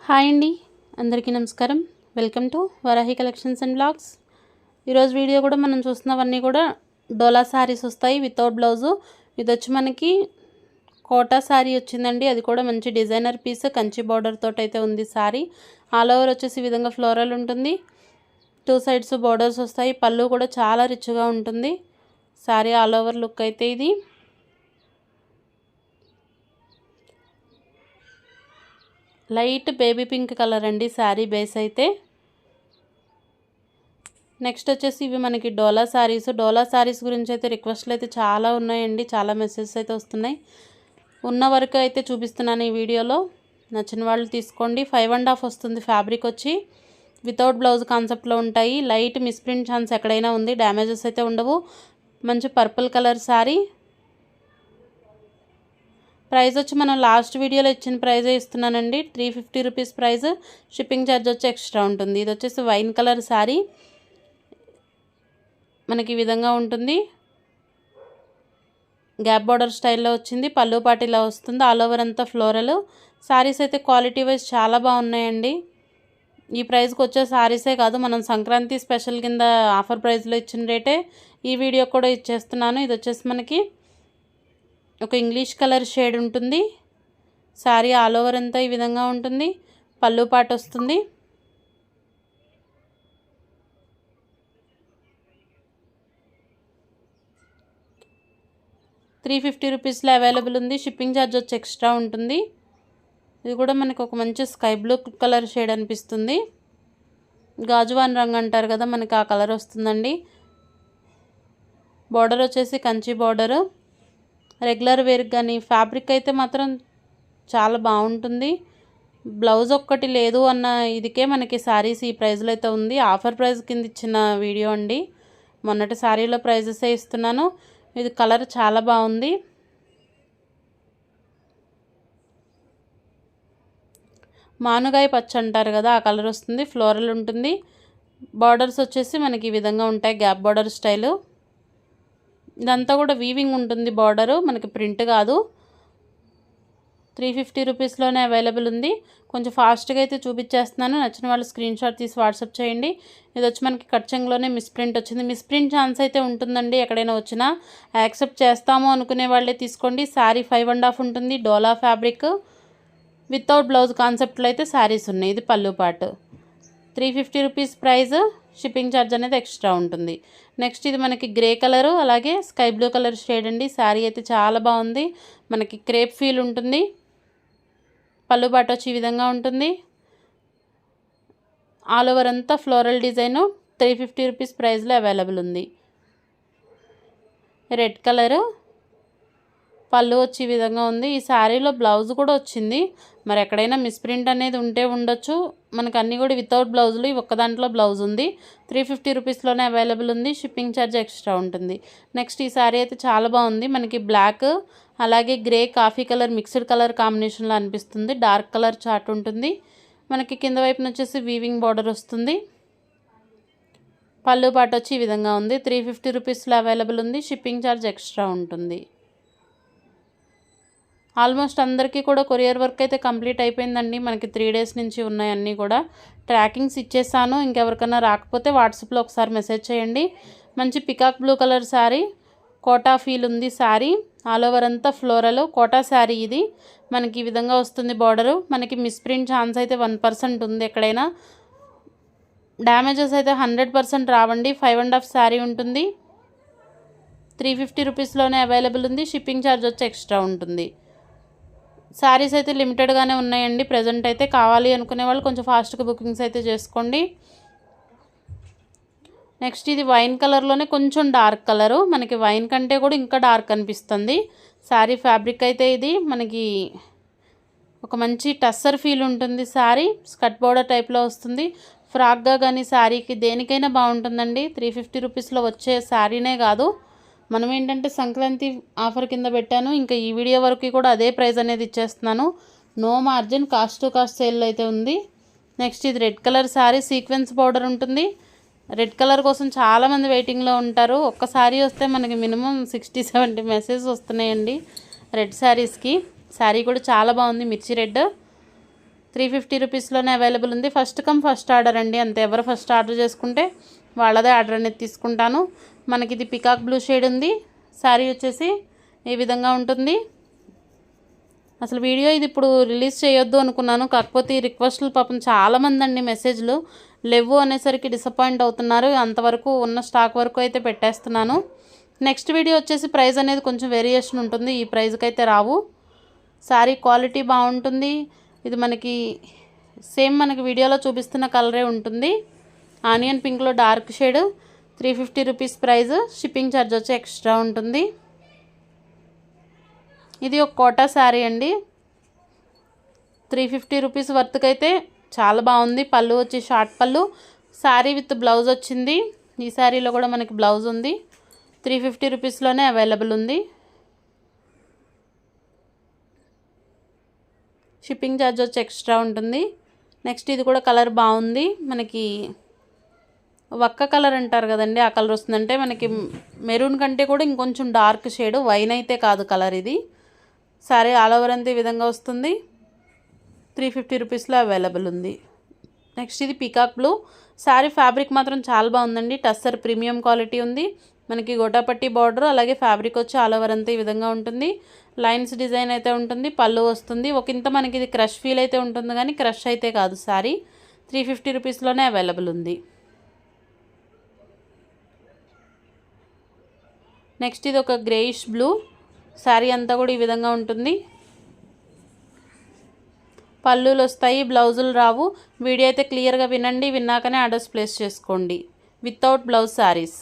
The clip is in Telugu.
హాయ్ అండి, అందరికీ నమస్కారం. Welcome to Varahi collections and blogs. ఈరోజు వీడియో కూడా మనం చూస్తున్నవన్నీ కూడా డోలా శారీస్ వస్తాయి వితౌట్ బ్లౌజు. ఇది వచ్చి మనకి కోటా శారీ వచ్చిందండి. అది కూడా మంచి డిజైనర్ పీస్, కంచి బార్డర్ తోటి అయితే ఉంది శారీ. ఆల్ ఓవర్ వచ్చేసి ఈ విధంగా ఫ్లోరల్ ఉంటుంది. 2 సైడ్స్ బార్డర్స్ వస్తాయి. పళ్ళు కూడా చాలా రిచ్గా ఉంటుంది. శారీ ఆల్ ఓవర్ లుక్ అయితే ఇది. లైట్ బేబీ పింక్ కలర్ అండి శారీ బేస్ అయితే. నెక్స్ట్ వచ్చేసి ఇవి మనకి డోలా శారీస్. డోలా శారీస్ గురించి అయితే రిక్వెస్ట్లు అయితే చాలా ఉన్నాయండి, చాలా మెసేజెస్ అయితే వస్తున్నాయి. ఉన్న వరకు అయితే చూపిస్తున్నాను ఈ వీడియోలో. నచ్చిన వాళ్ళు తీసుకోండి. 5.5 వస్తుంది ఫ్యాబ్రిక్ వచ్చి. వితౌట్ బ్లౌజ్ కాన్సెప్ట్లో ఉంటాయి. లైట్ మిస్ప్రింట్ ఛాన్స్ ఎక్కడైనా ఉంది, డ్యామేజెస్ అయితే ఉండవు. మంచి పర్పుల్ కలర్ శారీ. ప్రైస్ వచ్చి మనం లాస్ట్ వీడియోలో ఇచ్చిన ప్రైజే ఇస్తున్నానండి. 350 రూపీస్ ప్రైస్. షిప్పింగ్ ఛార్జ్ వచ్చి ఎక్స్ట్రా ఉంటుంది. ఇది వచ్చేసి వైన్ కలర్ శారీ. మనకి ఈ విధంగా ఉంటుంది. గ్యాప్ బార్డర్ స్టైల్లో వచ్చింది. పళ్ళు పాటు ఇలా వస్తుంది. ఆల్ ఓవర్ అంతా ఫ్లోరల్. శారీస్ అయితే క్వాలిటీ వైజ్ చాలా బాగున్నాయండి. ఈ ప్రైస్కి వచ్చే శారీసే కాదు, మనం సంక్రాంతి స్పెషల్ కింద ఆఫర్ ప్రైస్లో ఇచ్చిన రేటే ఈ వీడియో కూడా ఇచ్చేస్తున్నాను. ఇది వచ్చేసి మనకి ఒక ఇంగ్లీష్ కలర్ షేడ్ ఉంటుంది. శారీ ఆల్ ఓవర్ అంతా ఈ విధంగా ఉంటుంది. పళ్ళు పాటు వస్తుంది. ₹350 అవైలబుల్ ఉంది. షిప్పింగ్ ఛార్జ్ వచ్చి ఎక్స్ట్రా ఉంటుంది. ఇది కూడా మనకు ఒక మంచి స్కై బ్లూ కలర్ షేడ్ అనిపిస్తుంది. గాజువాన్ రంగు అంటారు కదా, మనకి ఆ కలర్ వస్తుందండి. బార్డర్ వచ్చేసి కంచి బార్డరు. రెగ్యులర్ వేర్ కానీ ఫ్యాబ్రిక్ అయితే మాత్రం చాలా బాగుంటుంది. బ్లౌజ్ ఒక్కటి లేదు అన్న ఇదికే మనకి శారీస్ ఈ ప్రైస్లో అయితే ఉంది. ఆఫర్ ప్రైస్ కింద ఇచ్చిన వీడియో అండి. మొన్నటి శారీలో ప్రైజెసే ఇస్తున్నాను. ఇది కలర్ చాలా బాగుంది. మానుగాయ పచ్చ అంటారు కదా, ఆ కలర్ వస్తుంది. ఫ్లోరల్ ఉంటుంది. బార్డర్స్ వచ్చేసి మనకి ఈ విధంగా ఉంటాయి, గ్యాప్ బార్డర్ స్టైలు. ఇదంతా కూడా వీవింగ్ ఉంటుంది. బార్డరు మనకి ప్రింట్ కాదు. 350 రూపీస్లోనే అవైలబుల్ ఉంది. కొంచెం ఫాస్ట్గా అయితే చూపించేస్తున్నాను. నచ్చిన వాళ్ళు స్క్రీన్ షాట్ తీసి వాట్సాప్ చేయండి. ఇది వచ్చి మనకి కట్చంగ్లోనే మిస్ప్రింట్ వచ్చింది. మిస్ప్రింట్ ఛాన్స్ అయితే ఉంటుందండి, ఎక్కడైనా వచ్చినా యాక్సెప్ట్ చేస్తాము అనుకునే వాళ్ళే తీసుకోండి. శారీ 5.5 ఉంటుంది. డోలా ఫ్యాబ్రిక్ వితౌట్ బ్లౌజ్ కాన్సెప్ట్లో అయితే శారీస్ ఉన్నాయి. ఇది పళ్ళు పాటు. 350 రూపీస్ ప్రైస్. షిప్పింగ్ ఛార్జ్ అనేది ఎక్స్ట్రా ఉంటుంది. నెక్స్ట్ ఇది మనకి గ్రే కలరు అలాగే స్కై బ్లూ కలర్ షేడ్ అండి. శారీ అయితే చాలా బాగుంది. మనకి క్రేప్ ఫీల్ ఉంటుంది. పళ్ళు బాట వచ్చి ఈ విధంగా ఉంటుంది. ఆల్ ఓవర్ అంతా ఫ్లోరల్ డిజైను. 350 రూపీస్ ప్రైస్లో అవైలబుల్ ఉంది. Red colour. పళ్ళు వచ్చి ఈ విధంగా ఉంది. ఈ శారీలో బ్లౌజ్ కూడా వచ్చింది. మరి ఎక్కడైనా మిస్ప్రింట్ అనేది ఉంటే ఉండొచ్చు. మనకు అన్నీ కూడా వితౌట్ బ్లౌజులు. ఒక్క దాంట్లో బ్లౌజ్ ఉంది. 350 రూపీస్లోనే అవైలబుల్ ఉంది. షిప్పింగ్ ఛార్జ్ ఎక్స్ట్రా ఉంటుంది. నెక్స్ట్ ఈ శారీ అయితే చాలా బాగుంది. మనకి బ్లాక్ అలాగే grey coffee colour mixed colour కాంబినేషన్లో అనిపిస్తుంది. డార్క్ కలర్ చార్ట్ ఉంటుంది. మనకి కింద వైపున వచ్చేసి వీవింగ్ బార్డర్ వస్తుంది. పళ్ళు పాటు వచ్చి ఈ విధంగా ఉంది. 350 రూపీస్లో అవైలబుల్ ఉంది. షిప్పింగ్ ఛార్జ్ ఎక్స్ట్రా ఉంటుంది. ఆల్మోస్ట్ అందరికీ కూడా కొరియర్ వర్క్ అయితే కంప్లీట్ అయిపోయిందండి. మనకి 3 డేస్ నుంచి ఉన్నాయన్నీ కూడా ట్రాకింగ్స్ ఇచ్చేసాను. ఇంకెవరికైనా రాకపోతే వాట్సాప్లో ఒకసారి మెసేజ్ చేయండి. మంచి peacock blue colour sari. Kota feel ఉంది శారీ. ఆల్ ఓవర్ అంతా ఫ్లోరల్ కోటా శారీ. ఇది మనకి ఈ విధంగా వస్తుంది బార్డరు. మనకి మిస్ప్రింట్ ఛాన్స్ అయితే 1% ఉంది. ఎక్కడైనా డ్యామేజెస్ అయితే 100% రావండి. 5.5 శారీ ఉంటుంది. 350 రూపీస్లోనే అవైలబుల్ ఉంది. షిప్పింగ్ ఛార్జ్ వచ్చి ఎక్స్ట్రా ఉంటుంది. శారీస్ అయితే లిమిటెడ్గానే ఉన్నాయండి ప్రజెంట్ అయితే. కావాలి అనుకునే వాళ్ళు కొంచెం ఫాస్ట్గా బుకింగ్స్ అయితే చేసుకోండి. నెక్స్ట్ ఇది వైన్ కలర్లోనే కొంచెం డార్క్ కలరు. మనకి వైన్ కంటే కూడా ఇంకా డార్క్ అనిపిస్తుంది శారీ ఫ్యాబ్రిక్ అయితే. ఇది మనకి ఒక మంచి టస్సర్ ఫీల్ ఉంటుంది. శారీ స్కర్ట్ బోర్డర్ టైప్లో వస్తుంది. ఫ్రాక్గా కానీ శారీకి దేనికైనా బాగుంటుందండి. 350 రూపీస్లో వచ్చే శారీనే కాదు, మనం ఏంటంటే సంక్రాంతి ఆఫర్ కింద పెట్టాను. ఇంకా ఈ వీడియో వరకు కూడా అదే ప్రైస్ అనేది ఇచ్చేస్తున్నాను. No margin, cost to cost సేల్లో అయితే ఉంది. నెక్స్ట్ ఇది red colour sari. Sequence border ఉంటుంది. రెడ్ కలర్ కోసం చాలామంది వెయిటింగ్లో ఉంటారు. ఒక్క శారీ వస్తే మనకి మినిమం 60-70 మెసేజెస్ వస్తున్నాయండి రెడ్ శారీస్కి. శారీ కూడా చాలా బాగుంది. మిర్చి రెడ్. 350 రూపీస్లోనే అవైలబుల్ ఉంది. ఫస్ట్ కమ్ ఫస్ట్ ఆర్డర్ అండి, అంతే. ఎవరు ఫస్ట్ ఆర్డర్ చేసుకుంటే వాళ్ళదే ఆర్డర్ అనేది తీసుకుంటాను. మనకి ఇది పికాక్ బ్లూ షేడ్ ఉంది. శారీ వచ్చేసి ఈ విధంగా ఉంటుంది. అసలు వీడియో ఇది ఇప్పుడు రిలీజ్ చేయొద్దు అనుకున్నాను, కాకపోతే ఈ రిక్వెస్ట్లు పాపం చాలామంది అండి మెసేజ్లు లేవు అనేసరికి డిసప్పాయింట్ అవుతున్నారు. అంతవరకు ఉన్న స్టాక్ వరకు అయితే పెట్టేస్తున్నాను. నెక్స్ట్ వీడియో వచ్చేసి ప్రైస్ అనేది కొంచెం వేరియేషన్ ఉంటుంది, ఈ ప్రైస్కి అయితే రావు. శారీ క్వాలిటీ బాగుంటుంది. ఇది మనకి సేమ్ మనకి వీడియోలో చూపిస్తున్న కలరే ఉంటుంది. ఆనియన్ పింక్లో dark shade, 350 rupees price. Shipping charge వచ్చి ఎక్స్ట్రా ఉంటుంది. ఇది ఒక కోటా శారీ అండి, 350 రూపీస్ వర్త్కి అయితే చాలా బాగుంది. పళ్ళు వచ్చి షార్ట్ పళ్ళు, శారీ విత్ బ్లౌజ్ వచ్చింది. ఈ శారీలో కూడా మనకి బ్లౌజ్ ఉంది. 350 రూపీస్లోనే అవైలబుల్ ఉంది. షిప్పింగ్ ఛార్జ్ వచ్చి ఎక్స్ట్రా ఉంటుంది. నెక్స్ట్ ఇది కూడా కలర్ బాగుంది. మనకి వక్క కలర్ అంటారు కదండి, ఆ కలర్ వస్తుందంటే మనకి మెరూన్ కంటే కూడా ఇంకొంచెం డార్క్ షేడ్, వైన్ అయితే కాదు కలర్ ఇది. సారీ ఆల్ ఓవర్ అంతా ఈ విధంగా వస్తుంది. 350 రూపీస్లో అవైలబుల్ ఉంది. నెక్స్ట్ ఇది పీకాక్ బ్లూ. శారీ ఫ్యాబ్రిక్ మాత్రం చాలా బాగుందండి, టస్సర్ ప్రీమియం క్వాలిటీ ఉంది. మనకి గోటాపట్టి బార్డర్, అలాగే ఫ్యాబ్రిక్ వచ్చి ఆల్ ఓవర్ అంతా ఈ విధంగా ఉంటుంది. లైన్స్ డిజైన్ అయితే ఉంటుంది. పళ్ళు వస్తుంది. ఒక ఇంత మనకి ఇది క్రష్ ఫీల్ అయితే ఉంటుంది, కానీ క్రష్ అయితే కాదు. శారీ 350 రూపీస్లోనే అవైలబుల్ ఉంది. నెక్స్ట్ ఇది ఒక గ్రేయిష్ బ్లూ. శారీ అంతా కూడా ఈ విధంగా ఉంటుంది. పళ్ళులు వస్తాయి, బ్లౌజులు రావు. వీడియో అయితే క్లియర్గా వినండి, విన్నాకనే ఆర్డర్స్ ప్లేస్ చేసుకోండి. Without blouse saris.